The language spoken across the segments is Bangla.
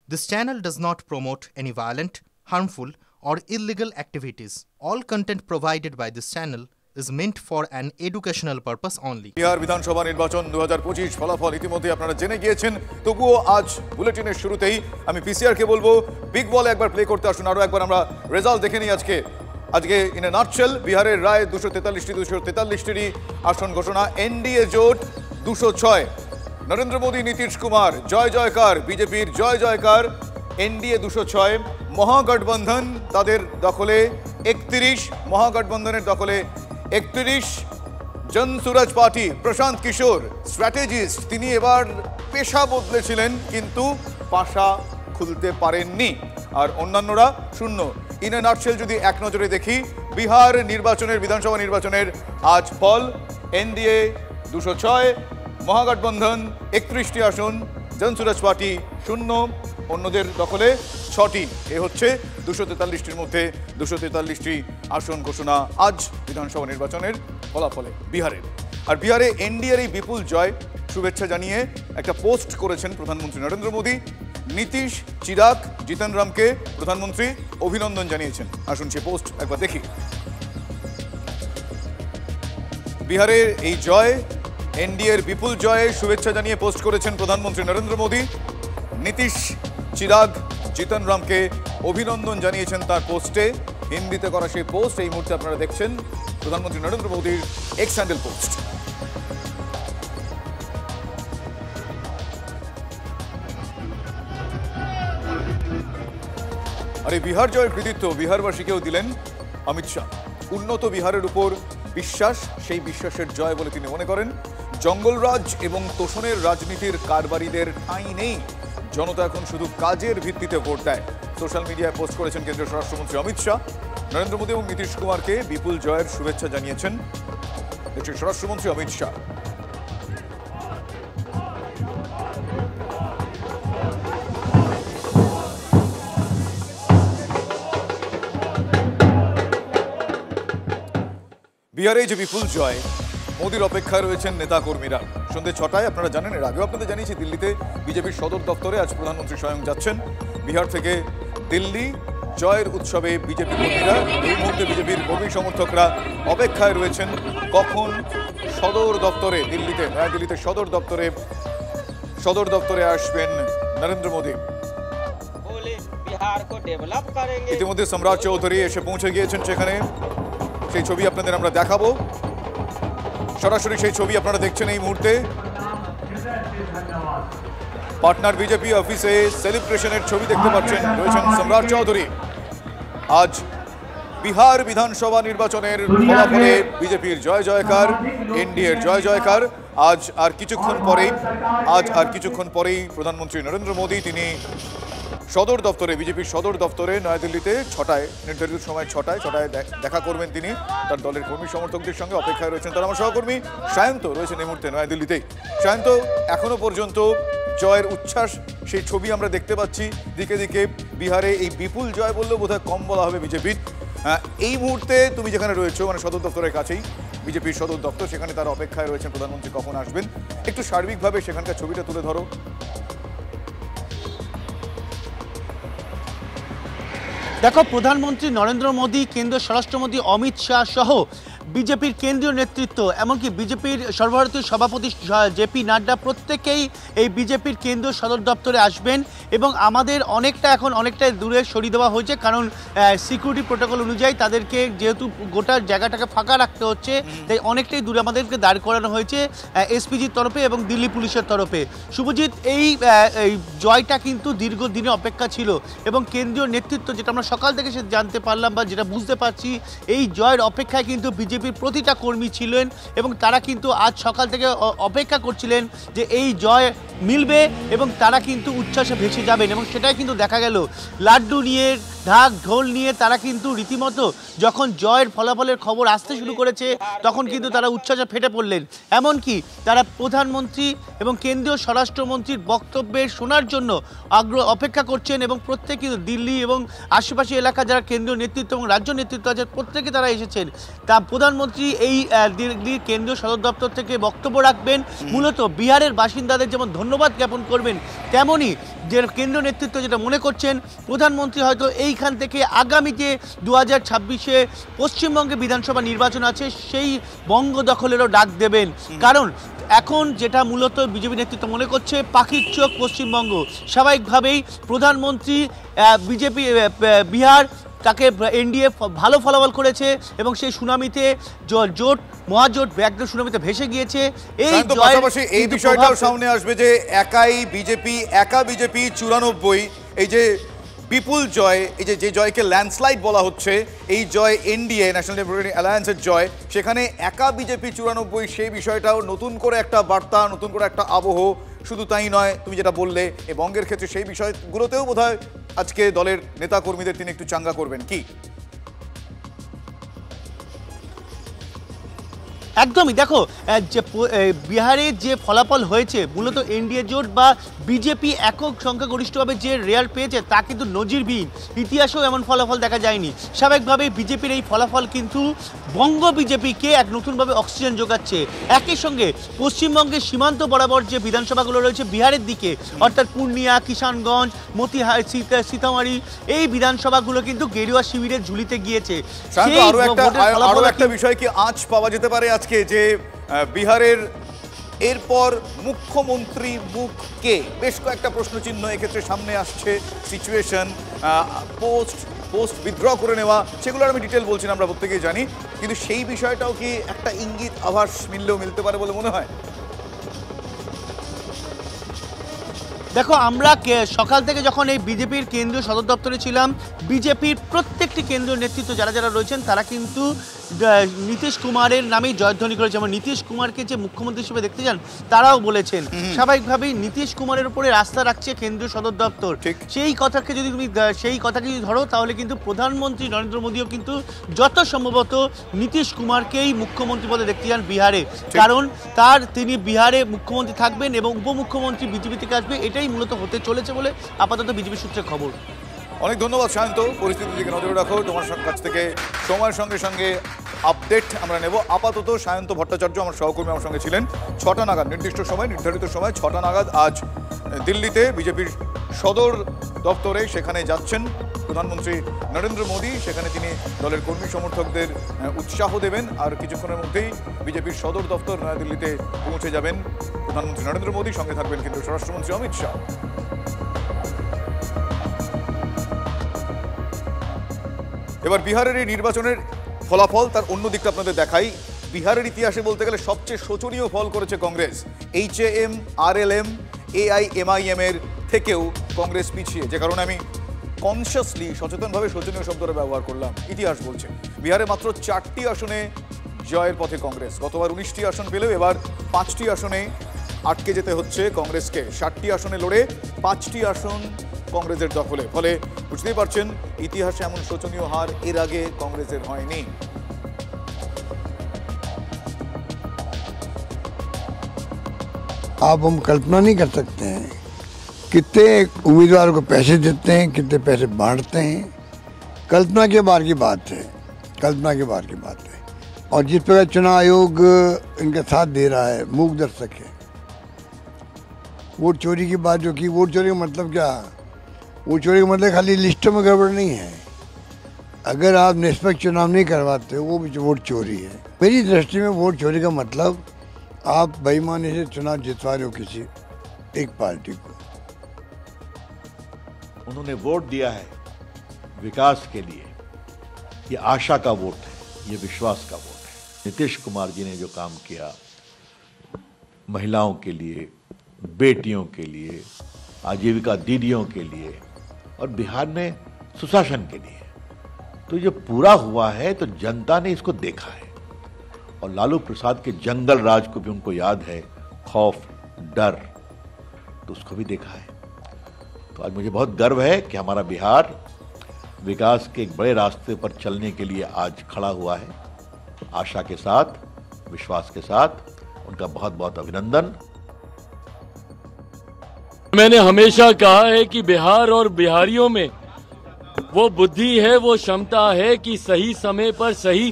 This channel does not promote any violent, harmful, or illegal activities. All content provided by this channel is meant for an educational purpose only. Bihar বিধানসভা নির্বাচন 2025 ফলাফল ইতিমধ্যে আপনারা জেনে গিয়েছেন, তবুও আজ বুলেটিনের শুরুতেই আমি পিসিআর কে বলবো বিগ বল একবার প্লে করতে আসুন। আরো একবার আমরা রেজাল্ট দেখে নিই। আজকে ইন এ নাটশেল বিহারের রায় 243টি আসন ঘোষণা। এনডিএ জোট 206, নরেন্দ্র মোদী নীতিশ কুমার জয় জয়কার, বিজেপির জয় জয়কার। এনডিএ 206, মহাগঠবন্ধন তাদের দখলে 31, মহাগঠবন্ধনের দখলে 31। জনসুরাজ পার্টি প্রশান্ত কিশোর স্ট্র্যাটেজিস্ট, তিনি এবার পেশা বদলেছিলেন কিন্তু পাশা খুলতে পারেননি, আর অন্যান্যরা শূন্য। ইন এ নাটশেল যদি এক নজরে দেখি বিহার নির্বাচনের, বিধানসভা নির্বাচনের আজ ফল: এনডিএ 206, মহাগঠবন্ধন 31টি আসন, জনসুরাজ পার্টি শূন্য, অন্যদের দখলে 6টি। এ হচ্ছে 243টির মধ্যে 243টি আসন ঘোষণা আজ বিধানসভা নির্বাচনের ফলাফলে বিহারের। আর বিহারে এনডিএর এই বিপুল জয় শুভেচ্ছা জানিয়ে একটা পোস্ট করেছেন প্রধানমন্ত্রী নরেন্দ্র মোদী। নীতিশ, চিরাগ, জিতন রামকে প্রধানমন্ত্রী অভিনন্দন জানিয়েছেন। আসুন সে পোস্ট একবার দেখি। বিহারের এই জয়, এনডিএর বিপুল জয়ে শুভেচ্ছা জানিয়ে পোস্ট করেছেন প্রধানমন্ত্রী নরেন্দ্র মোদী। নীতিশ, চিরাগ, জিতন রামকে অভিনন্দন জানিয়েছেন তার পোস্টে। হিন্দিতে করা সেই পোস্ট এই মুহূর্তে আপনারা দেখছেন, প্রধানমন্ত্রী নরেন্দ্র মোদীর এক্স হ্যান্ডেল পোস্ট। আর এই বিহার জয়ের কৃতিত্ব বিহারবাসীকেও দিলেন অমিত শাহ। উন্নত বিহারের উপর বিশ্বাস, সেই বিশ্বাসের জয় বলে তিনি মনে করেন। জঙ্গলরাজ এবং তোষণের রাজনীতির কারবারিদের ঠাঁই নেই, জনতা এখন শুধু কাজের ভিত্তিতে ভোট দেয়। সোশ্যাল মিডিয়ায় পোস্ট করেছেন কেন্দ্রীয় স্বরাষ্ট্রমন্ত্রী অমিত শাহ। নরেন্দ্র মোদী এবং নীতিশ কুমারকে বিপুল জয়ের শুভেচ্ছা জানিয়েছেন দেশের স্বরাষ্ট্রমন্ত্রী অমিত শাহ। বিহারে যে বিপুল জয়, মোদীর অপেক্ষায় রয়েছেন নেতাকর্মীরা। সন্ধ্যে 6টায় আপনারা জানেন, এর আগেও আপনাদের জানিয়েছি, দিল্লিতে বিজেপির সদর দপ্তরে আজ প্রধানমন্ত্রী স্বয়ং যাচ্ছেন। বিহার থেকে দিল্লি জয়ের উৎসবে বিজেপি কর্মীরা, এই মুহূর্তে বিজেপির কর্মী সমর্থকরা অপেক্ষায় রয়েছেন কখন সদর দপ্তরে, দিল্লিতে, নয়াদিল্লিতে সদর দপ্তরে আসবেন নরেন্দ্র মোদী। ইতিমধ্যে সম্রাট চৌধুরী এসে পৌঁছে গিয়েছেন সেখানে, সেই ছবি আপনাদের আমরা দেখাবো। সরাসরি সেই ছবি আপনারা দেখছেন এই মুহূর্তে। পাটনার বিজেপি অফিসে সেলিব্রেশনের ছবি দেখতে পাচ্ছেন, রয়েছেন সম্রাট চৌধুরী। আজ বিহার বিধানসভা নির্বাচনের ফলাফলে বিজেপির জয় জয়কার, এনডিএর জয় জয়কার। আজ আর কিছুক্ষণ পরেই প্রধানমন্ত্রী নরেন্দ্র মোদী তিনি সদর দপ্তরে, বিজেপির সদর দপ্তরে নয়াদিল্লিতে 6টায়, নির্ধারিত সময় 6টায় দেখা করবেন তিনি তার দলের কর্মী সমর্থকদের সঙ্গে। অপেক্ষায় রয়েছেন তার আমার সহকর্মী সায়ন্ত, রয়েছেন এই মুহূর্তে নয়াদিল্লিতেই। সায়ন্ত, এখনো পর্যন্ত জয়ের উচ্ছ্বাস, সেই ছবি আমরা দেখতে পাচ্ছি দিকে দিকে। বিহারে এই বিপুল জয় বললেও বোধহয় কম বলা হবে বিজেপির। এই মুহূর্তে তুমি যেখানে রয়েছো, মানে সদর দপ্তরের কাছেই বিজেপির সদর দপ্তর, সেখানে তার অপেক্ষায় রয়েছেন প্রধানমন্ত্রী কখন আসবেন। একটু সার্বিকভাবে সেখানকার ছবিটা তুলে ধরো। দেখো, প্রধানমন্ত্রী নরেন্দ্র মোদী, কেন্দ্রীয় স্বরাষ্ট্রমন্ত্রী অমিত শাহ সহ বিজেপির কেন্দ্রীয় নেতৃত্ব, এমনকি বিজেপির সর্বভারতীয় সভাপতি জেপি নাড্ডা, প্রত্যেকেই এই বিজেপির কেন্দ্রীয় সদর দপ্তরে আসবেন। এবং আমাদের অনেকটাই দূরে সরিয়ে দেওয়া হয়েছে, কারণ সিকিউরিটি প্রোটোকল অনুযায়ী তাদেরকে যেহেতু গোটা জায়গাটাকে ফাঁকা রাখতে হচ্ছে, তাই অনেকটাই দূরে আমাদেরকে দাঁড় করানো হয়েছে এসপিজির তরফে এবং দিল্লি পুলিশের তরফে। শুভজিৎ, এই জয়টা কিন্তু দীর্ঘদিনের অপেক্ষা ছিল এবং কেন্দ্রীয় নেতৃত্ব, যেটা আমরা সকাল থেকে সে জানতে পারলাম বা যেটা বুঝতে পারছি, এই জয়ের অপেক্ষায় কিন্তু বিজেপির প্রতিটা কর্মী ছিলেন এবং তারা কিন্তু আজ সকাল থেকে অপেক্ষা করছিলেন যে এই জয় মিলবে এবং তারা কিন্তু উচ্ছ্বাসে ভেসে যাবেন। এবং সেটাই কিন্তু দেখা গেল। লাড্ডু নিয়ে ঢাক ঢোল নিয়ে তারা কিন্তু রীতিমতো যখন জয়ের ফলাফলের খবর আসতে শুরু করেছে তখন কিন্তু তারা উচ্ছ্বাসে ফেটে পড়লেন। এমনকি তারা প্রধানমন্ত্রী এবং কেন্দ্রীয় স্বরাষ্ট্রমন্ত্রীর বক্তব্যের শোনার জন্য অপেক্ষা করছেন এবং প্রত্যেকে দিল্লি এবং আশেপাশে এলাকা যারা কেন্দ্রীয় নেতৃত্ব এবং রাজ্য নেতৃত্ব আছে প্রত্যেকে তারা এসেছেন। তা প্রধানমন্ত্রী এই দিল্লির কেন্দ্রীয় সদর দপ্তর থেকে বক্তব্য রাখবেন, মূলত বিহারের বাসিন্দাদের যেমন ধন্যবাদ জ্ঞাপন করবেন, তেমনই যে কেন্দ্রীয় নেতৃত্ব যেটা মনে করছেন প্রধানমন্ত্রী হয়তো এইখান থেকে আগামী যে 2026-এ পশ্চিমবঙ্গে বিধানসভা নির্বাচন আছে সেই বঙ্গ দখলেরও ডাক দেবেন। কারণ এখন যেটা মূলত বিজেপি নেতৃত্ব মনে করছে পাখির চোখ পশ্চিমবঙ্গ, স্বাভাবিকভাবেই প্রধানমন্ত্রী বিজেপি বিহার তাকে এনডিএ ভালো ফলাফল করেছে এবং সেই সুনামিতে জোট মহাজোট ব্যাগ্র সুনামিতে ভেসে গিয়েছে। এই বিষয়টাও সামনে আসবে যে একা বিজেপি 94, এই যে বিপুল জয়, এই যে জয়কে ল্যান্ডস্লাইড বলা হচ্ছে, এই জয় এনডিএ ন্যাশনাল ডেমোক্রেটিক অ্যালায়েন্সের জয়, সেখানে একা বিজেপি 94, সেই বিষয়টাও নতুন করে একটা বার্তা, নতুন করে একটা আবহ। শুধু তাই নয়, তুমি যেটা বললে এই বঙ্গের ক্ষেত্রে সেই বিষয়গুলোতেও বোধহয় আজকে দলের নেতা কর্মীদের তিনি একটু চাঙ্গা করবেন কি? একদমই, দেখো যে বিহারে যে ফলাফল হয়েছে মূলত এনডিএ জোট বা বিজেপি একক সংখ্যাগরিষ্ঠভাবে যে রেয়ার পেয়েছে তা কিন্তু নজিরবিহীন, ইতিহাসেও এমন ফলাফল দেখা যায়নি। স্বাভাবিকভাবেই বিজেপির এই ফলাফল কিন্তু বঙ্গ বিজেপিকে এক নতুনভাবে অক্সিজেন যোগাচ্ছে। একই সঙ্গে পশ্চিমবঙ্গের সীমান্ত বরাবর যে বিধানসভাগুলো রয়েছে বিহারের দিকে, অর্থাৎ পূর্ণিয়া, কিষানগঞ্জ, মতিহার, সীতামারি, এই বিধানসভাগুলো কিন্তু গেরুয়া শিবিরের ঝুলিতে গিয়েছে। আরো একটা বিষয় কি আঁচ পাওয়া যেতে পারে আজকে, যে বিহারের এরপর মুখ্যমন্ত্রী মুখকে বেশ কয়েকটা প্রশ্নচিহ্ন এক্ষেত্রে সামনে আসছে। সিচুয়েশন, পোস্ট উইথড্র করে নেওয়া, সেগুলো আমি ডিটেল বলছি না, আমরা প্রত্যেকেই জানি, কিন্তু সেই বিষয়টাও কি একটা ইঙ্গিত আভাস মিলতে পারে বলে মনে হয়? দেখো, আমরা সকাল থেকে যখন এই বিজেপির কেন্দ্রীয় সদর দপ্তরে ছিলাম, বিজেপির প্রত্যেকটি কেন্দ্রীয় নেতৃত্ব যারা রয়েছেন তারা কিন্তু নীতিশ কুমারের নামেই জয়ধ্বনি করেছে। যেমন নীতিশ কুমারকে যে মুখ্যমন্ত্রী হিসেবে দেখতে চান তারাও বলেছেন। স্বাভাবিকভাবেই নীতিশ কুমারের উপরে আস্থা রাখছে কেন্দ্রীয় সদর দপ্তর। সেই কথাকে যদি ধরো তাহলে কিন্তু প্রধানমন্ত্রী নরেন্দ্র মোদীও কিন্তু যত সম্ভবত নীতিশ কুমারকেই মুখ্যমন্ত্রী পদে দেখতে চান বিহারে, কারণ তিনি বিহারে মুখ্যমন্ত্রী থাকবেন এবং উপমুখ্যমন্ত্রী বিজেপি থেকে আসবে, এটাই মূলত হতে চলেছে বলে আপাতত বিজেপি সূত্রে খবর। অনেক ধন্যবাদ সায়ন্ত, পরিস্থিতির দিকে নজরে রাখো। তোমার কাছ থেকে সময়ের সঙ্গে সঙ্গে আপডেট আমরা নেব। আপাতত সায়ন্ত ভট্টাচার্য আমার সহকর্মী আমার সঙ্গে ছিলেন। 6টা নাগাদ নির্দিষ্ট সময়, নির্ধারিত সময় 6টা নাগাদ আজ দিল্লিতে বিজেপির সদর দপ্তরে সেখানে যাচ্ছেন প্রধানমন্ত্রী নরেন্দ্র মোদী। সেখানে তিনি দলের কর্মী সমর্থকদের উৎসাহ দেবেন, আর কিছুক্ষণের মধ্যেই বিজেপির সদর দপ্তর নয়াদিল্লিতে পৌঁছে যাবেন প্রধানমন্ত্রী নরেন্দ্র মোদী। সঙ্গে থাকবেন কিন্তু স্বরাষ্ট্রমন্ত্রী অমিত শাহ। এবার বিহারের এই নির্বাচনের ফলাফল, তার অন্য দিকটা আপনাদের দেখাই। বিহারের ইতিহাসে বলতে গেলে সবচেয়ে শোচনীয় ফল করেছে কংগ্রেস। HAM, RLM, AIMIM এর থেকেও কংগ্রেস পিছিয়ে, যে কারণে আমি কনসিয়াসলি সচেতনভাবে শোচনীয় শব্দটা ব্যবহার করলাম। ইতিহাস বলছে বিহারে মাত্র 4টি আসনে জয়ের পথে কংগ্রেস। গতবার 19টি আসন পেলেও এবার 5টি আসনে আটকে যেতে হচ্ছে কংগ্রেসকে। 60টি আসনে লড়ে 5টি আসন কংগ্রেসের দখলে। ফলে বুঝতেই পারছেন ইতিহাসে এমন শোচনীয় হার এর আগে কংগ্রেসের হয়নি। आप हम कल्पना नहीं कर सकते हैं कितने उम्मीदवार को पैसे देते हैं, कितने पैसे बांटते हैं। कल्पना के बाहर की बात है, कल्पना के बाहर की बात है। और जिस प्रकार चुनाव आयोग इनका साथ दे रहा है, मूक दर्शक है। वोट चोरी की बात जो की, वोट चोरी का मतलब क्या? वोट चोरी का मतलब खाली लिस्टों में गड़बड़ नहीं है। अगर आप निष्पक्ष चुनाव नहीं करवाते वो भी वोट चोरी है। मेरी दृष्टि में वोट चोरी का मतलब आप बेईमानी से चुनाव जितवा रहे हो किसी एक पार्टी को। उन्होंने वोट दिया है विकास के लिए, ये आशा का वोट है, ये विश्वास का वोट है। नीतीश कुमार जी ने जो काम किया महिलाओं के लिए, बेटियों के लिए, आजीविका दीदियों के लिए और बिहार में सुशासन के लिए, तो ये पूरा हुआ है तो जनता ने इसको देखा है। और लालू प्रसाद के जंगल राज को भी उनको याद है, खौफ, डर, तो उसको भी देखा है। तो आज मुझे बहुत गर्व है कि हमारा बिहार विकास के एक बड़े रास्ते पर चलने के लिए आज खड़ा हुआ है। आशा के साथ, विश्वास के साथ उनका बहुत बहुत अभिनंदन। मैंने हमेशा कहा है कि बिहार और बिहारियों में वो बुद्धि है, वो क्षमता है कि सही समय पर सही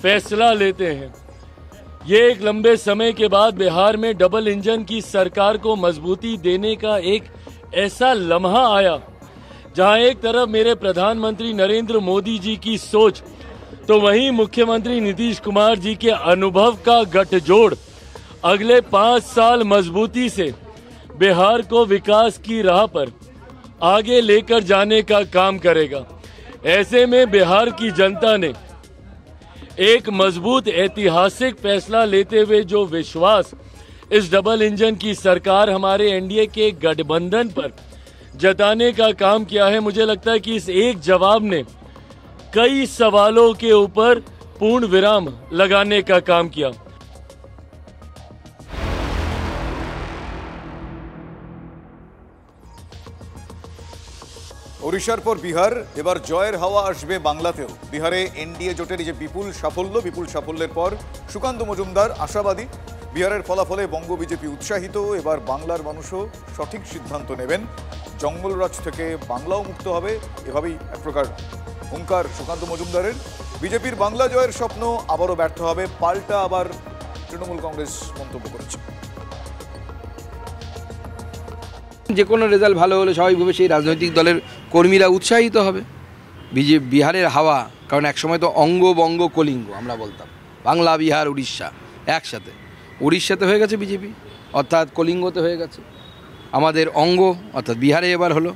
फैसला लेते हैं। ये एक लंबे समय के बाद बिहार में डबल इंजन की सरकार को मजबूती देने का एक ऐसा लम्हा आया जहां एक तरफ मेरे प्रधानमंत्री नरेंद्र मोदी जी की सोच तो वहीं मुख्यमंत्री नीतीश कुमार जी के अनुभव का गठजोड़ अगले 5 साल मजबूती से बिहार को विकास की राह पर आगे लेकर जाने का काम करेगा। ऐसे में बिहार की जनता ने एक मजबूत ऐतिहासिक फैसला लेते हुए जो विश्वास इस डबल इंजन की सरकार हमारे एनडीए के गठबंधन पर जताने का काम किया है, मुझे लगता है कि इस एक जवाब ने कई सवालों के ऊपर पूर्ण विराम लगाने का काम किया। ওড়িশার পর বিহার, এবার জয়ের হাওয়া আসবে বাংলাতেও। বিহারে এনডিএ জোটের যে বিপুল সাফল্যের পর সুকান্ত মজুমদার আশাবাদী বিহারের ফলাফলে বঙ্গ বিজেপি উৎসাহিত। এবার বাংলার মানুষও সঠিক সিদ্ধান্ত নেবেন, জঙ্গলরাজ থেকে বাংলাও মুক্ত হবে, এভাবেই এক প্রকার হুঙ্কার সুকান্ত মজুমদারের। বিজেপির বাংলা জয়ের স্বপ্ন আবারও ব্যর্থ হবে, পাল্টা আবার তৃণমূল কংগ্রেস মন্তব্য করেছে। যে কোনো রেজাল্ট ভালো হলে স্বাভাবিকভাবে সেই রাজনৈতিক দলের কর্মীরা উৎসাহিত হবে। বিহারের হাওয়া, কারণ একসময় তো অঙ্গ বঙ্গ কলিঙ্গ আমরা বলতাম, বাংলা বিহার উড়িষ্যা একসাথে। উড়িষ্যাতে হয়ে গেছে বিজেপি, অর্থাৎ কলিঙ্গতে হয়ে গেছে। আমাদের অঙ্গ অর্থাৎ বিহারে এবার হলো।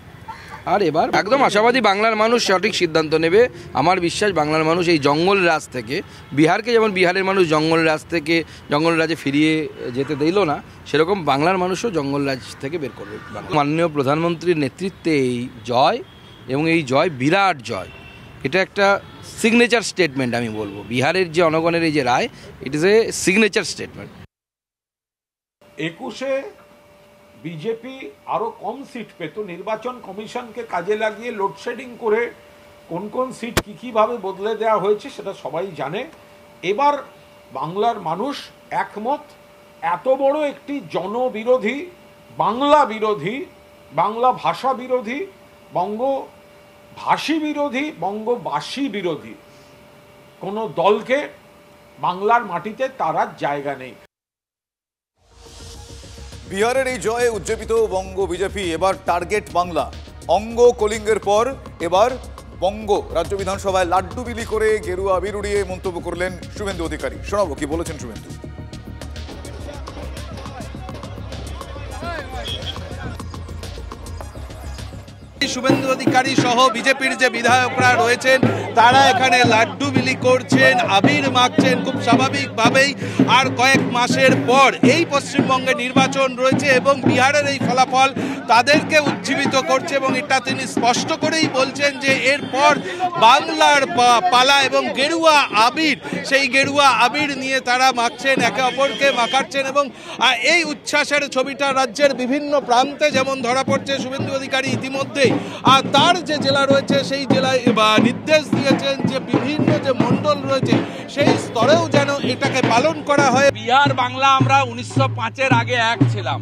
আর এবার একদম আশাবাদী বাংলার মানুষ সঠিক সিদ্ধান্ত নেবে। আমার বিশ্বাস বাংলার মানুষ এই জঙ্গল রাজ থেকে, বিহারকে যেমন বিহারের মানুষ জঙ্গল রাজ থেকে জঙ্গল রাজে ফিরিয়ে যেতে দিল না, সেরকম বাংলার মানুষও জঙ্গল রাজ থেকে বের করবে। মাননীয় প্রধানমন্ত্রীর নেতৃত্বে এই জয়, এবং এই জয় বিরাট জয়, এটা একটা সিগনেচার স্টেটমেন্ট আমি বলবো। বিহারের যে জনগণের এই যে রায়, it is a signature statement. 21-এ বিজেপি আরও কম সিট পেত, নির্বাচন কমিশনকে কাজে লাগিয়ে লোডশেডিং করে কোন কোন সিট কীভাবে বদলে দেওয়া হয়েছে সেটা সবাই জানে। এবার বাংলার মানুষ একমত, এত বড় একটি জনবিরোধী, বাংলা বিরোধী, বাংলা ভাষা বিরোধী, বঙ্গভাষী বিরোধী, বঙ্গবাসী বিরোধী কোনো দলকে বাংলার মাটিতে তার জায়গা নেই। বিহারের এই জয়ে উজ্জীবিত বঙ্গ বিজেপি, এবার টার্গেট বাংলা। অঙ্গ কলিঙ্গের পর এবার বঙ্গ। রাজ্য বিধানসভায় লাড্ডু বিলি করে গেরুয়া আবির উড়িয়ে মন্তব্য করলেন শুভেন্দু অধিকারী। শোনাবো কি বলেছেন শুভেন্দু। শুভেন্দু অধিকারী সহ বিজেপির যে বিধায়করা রয়েছেন তারা এখানে লাড্ডু বিলি করছেন, আবির মাখছেন খুব স্বাভাবিকভাবেই। আর কয়েক মাসের পর এই পশ্চিমবঙ্গে নির্বাচন রয়েছে এবং বিহারের এই ফলাফল তাদেরকে উজ্জীবিত করছে, এবং এটা তিনি স্পষ্ট করেই বলছেন যে এরপর বাংলার পালা, এবং গেরুয়া আবির, সেই গেরুয়া আবির নিয়ে তারা মাখছেন, একে অপরকে মাখাচ্ছেন। এবং এই উচ্ছ্বাসের ছবিটা রাজ্যের বিভিন্ন প্রান্তে যেমন ধরা পড়ছে। শুভেন্দু অধিকারী ইতিমধ্যেই আর তার যে জেলা রয়েছে সেই জেলায় নির্দেশ দিয়েছেন যে বিভিন্ন যে মণ্ডল রয়েছে সেই স্তরেও যেন এটাকে পালন করা হয়। বিহার বাংলা আমরা 1905-এর আগে এক ছিলাম,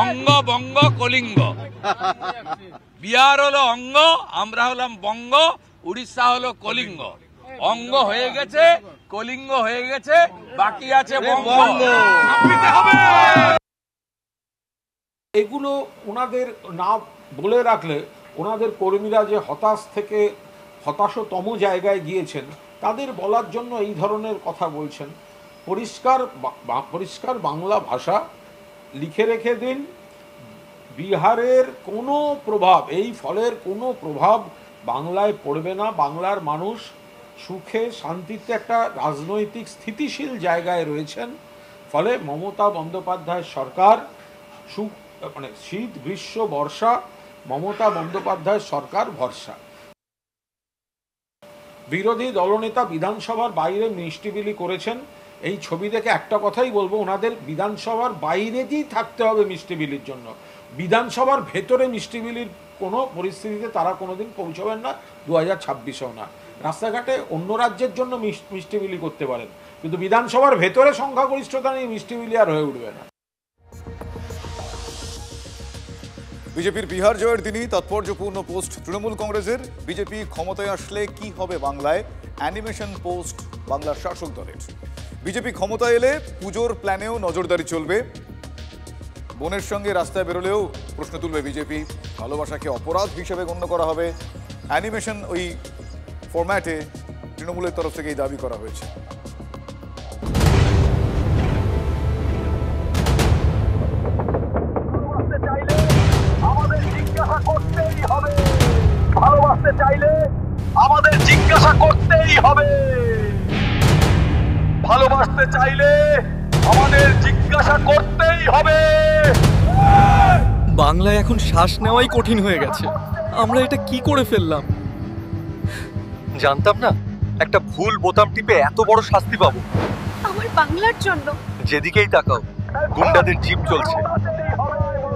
অঙ্গ বঙ্গ কলিঙ্গ। বিহার হলো অঙ্গ, আমরা হলাম বঙ্গ, উড়িষ্যা হলো কলিঙ্গ। অঙ্গ হয়ে গেছে, কলিঙ্গ হয়ে গেছে, বাকি আছে বঙ্গ। এগুলো ওনাদের না বলে রাখলে ওনাদের কর্মীরা যে হতাশ থেকে হতাশতম জায়গায় গিয়েছেন তাদের বলার জন্য এই ধরনের কথা বলছেন। পরিষ্কার বাংলা ভাষা লিখে রেখে দিন। বিহারের কোনো প্রভাব, এই ফলের কোনো প্রভাব বাংলায় পড়বে না। বাংলার মানুষ সুখে শান্তিতে একটা রাজনৈতিক স্থিতিশীল জায়গায় রয়েছেন। ফলে মমতা বন্দ্যোপাধ্যায়ের সরকার শীত গ্রীষ্ম বর্ষা মমতা বন্দ্যোপাধ্যায়ের সরকার ভরসা। বিরোধী দলনেতা বিধানসভার বাইরে মিষ্টি বিলি করেছেন। এই ছবি দেখে একটা কথাই বলবো, ওনাদের বিধানসভার বাইরেই থাকতে হবে মিষ্টি বিলির জন্য। বিধানসভার ভেতরে মিষ্টি বিলির কোনো পরিস্থিতিতে তারা কোনোদিন পৌঁছবেন না, 2026-এও না। রাস্তাঘাটে অন্য রাজ্যের জন্য মিষ্টি বিলি করতে পারেন, কিন্তু বিধানসভার ভেতরে সংখ্যাগরিষ্ঠতা নিয়ে মিষ্টি বিলি আর হয়ে উঠবে না। বিজেপির বিহার জয়ের দিনই তাৎপর্যপূর্ণ পোস্ট তৃণমূল কংগ্রেসের। বিজেপি ক্ষমতায় আসলে কি হবে বাংলায়, অ্যানিমেশন পোস্ট বাংলার শাসক দলের। বিজেপি ক্ষমতায় এলে পুজোর প্ল্যানেও নজরদারি চলবে। বোনের সঙ্গে রাস্তায় বেরোলেও প্রশ্ন তুলবে বিজেপি, ভালোবাসাকে অপরাধ হিসেবে গণ্য করা হবে। অ্যানিমেশন ওই ফরম্যাটে তৃণমূলের তরফ থেকে এই দাবি করা হয়েছে। ভালোবাসতে চাইলে আমাদের জিজ্ঞাসা করতেই হবে, ভালোবাসতে চাইলে আমাদের জিজ্ঞাসা করতেই হবে। বাংলায় এখন শ্বাস নেওয়াই কঠিন হয়ে গেছে। আমরা এটা কি করে ফেললাম? জানতাম না একটা ভুল বোতাম টিপে এত বড় শাস্তি পাবো। আমার বাংলার জন্য যেদিকেই তাকাও গুন্ডাদের জিপ চলছে।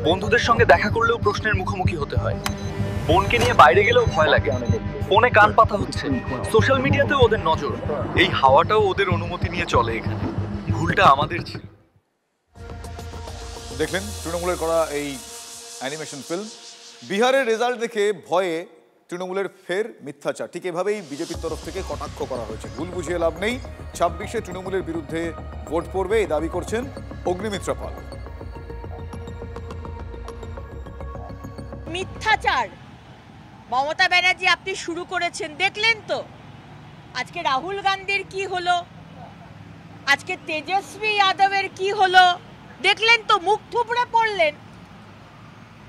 বন্ধুদের সঙ্গে দেখা করলেও প্রশ্নের মুখোমুখি হতে হয়। বোনকে নিয়ে বাইরে গেলেও ভয় লাগে। ফোনে কান পাতা হচ্ছে, সোশ্যাল মিডিয়াতেও ওদের নজর। এই হাওয়াটাও ওদের অনুমতি নিয়ে চলে এখানে। ভুলটা আমাদের ছিল। দেখলেন তৃণমূলের করা এই অ্যানিমেশন ফিল্ম। বিহারের রেজাল্ট দেখে ভয়ে তৃণমূলের ফের মিথ্যাচার, ঠিক এভাবেই বিজেপির তরফ থেকে কটাক্ষ করা হয়েছে। ভুল বুঝিয়ে লাভ নেই, 26-এ তৃণমূলের বিরুদ্ধে ভোট পড়বে, এই দাবি করছেন অগ্নিমিত্রা পাল। মিথ্যাচার মমতা ব্যানার্জি আপনি শুরু করেছেন, দেখলেন তো আজকে রাহুল গান্ধীর কি হলো, আজকে তেজস্বী যাদবের কি হলো, দেখলেন তো, মুখ থুবড়ে পড়লেন।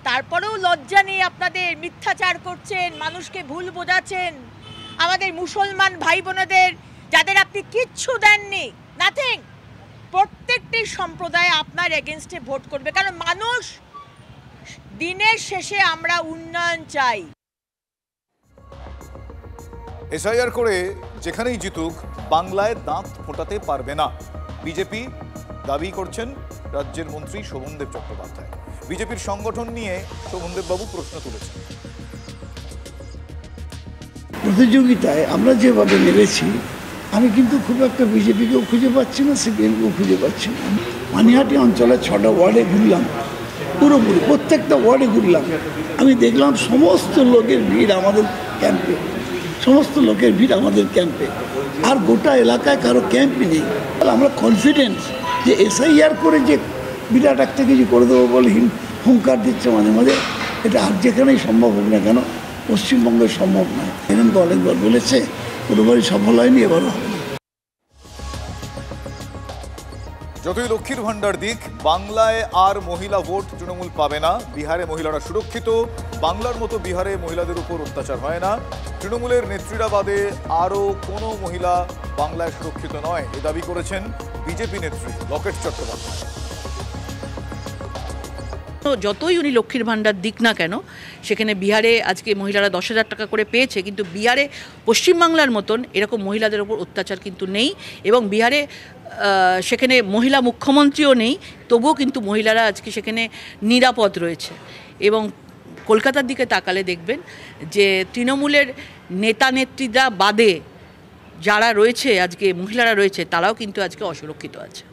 তারপরেও লজ্জা নেই আপনাদের, মিথ্যাচার করছেন, মানুষকে ভুল বোঝাচ্ছেন। আমাদের মুসলমান ভাই বোনেদের যাদের আপনি কিচ্ছু দেননি, নাথিং, প্রত্যেকটি সম্প্রদায় আপনার এগেনস্টে ভোট করবে, কারণ মানুষ দিনের শেষে আমরা উন্নয়ন চাই। এসআইআর করে যেখানেই জিতুক বাংলায় দাঁত ফোটাতে পারবে না, বিজেপি দাবি করছেন রাজ্যের মন্ত্রী শোভনদেব চট্টোপাধ্যায়। বিজেপির সংগঠন নিয়ে শোভনদেব বাবু প্রশ্ন তুলেছেন। প্রতিযোগিতায় আমরা যেভাবে নেমেছি, আমি কিন্তু খুব একটা বিজেপিকেও খুঁজে পাচ্ছি না, সিপিএমকেও খুঁজে পাচ্ছি না। পানিহাটি অঞ্চলে 6টা ওয়ার্ডে ঘুরলাম, পুরোপুরি প্রত্যেকটা ওয়ার্ডে ঘুরলাম। আমি দেখলাম সমস্ত লোকের ভিড় আমাদের ক্যাম্পে, সমস্ত লোকের ভিড় আমাদের ক্যাম্পে, আর গোটা এলাকায় কারো ক্যাম্পই নেই। আমরা কনফিডেন্স যে এসআইআর করে যে বিরাট একটা কিছু করে দেবো বলে হুঙ্কার দিচ্ছে মাঝে মাঝে, এটা আর যেখানেই সম্ভব হোক না কেন পশ্চিমবঙ্গে সম্ভব নয়। এরকম অনেকবার বলেছে, কোনোবারই সফল হয়নি, এবারও হবে না। যতই লক্ষ্মীর ভান্ডার দিক, বাংলায় আর মহিলা ভোট তৃণমূল পাবে না। বিহারে মহিলারা সুরক্ষিত, বাংলার মতো বিহারে মহিলাদের উপর অত্যাচার হয় না। তৃণমূলের নেত্রীরা বাদে আরও কোনো মহিলা বাংলায় সুরক্ষিত নয়, এ দাবি করেছেন বিজেপি নেত্রী লকেট চট্টোপাধ্যায়। যতই উনি লক্ষ্মীর ভাণ্ডার দিক না কেন, সেখানে বিহারে আজকে মহিলারা 10,000 টাকা করে পেয়েছে, কিন্তু বিহারে পশ্চিমবাংলার মতন এরকম মহিলাদের ওপর অত্যাচার কিন্তু নেই। এবং বিহারে সেখানে মহিলা মুখ্যমন্ত্রীও নেই, তবুও কিন্তু মহিলারা আজকে সেখানে নিরাপদ রয়েছে। এবং কলকাতার দিকে তাকালে দেখবেন যে তৃণমূলের নেতা নেত্রীরা বাদে যারা রয়েছে, আজকে মহিলারা রয়েছে, তারাও কিন্তু আজকে অসুরক্ষিত আছে।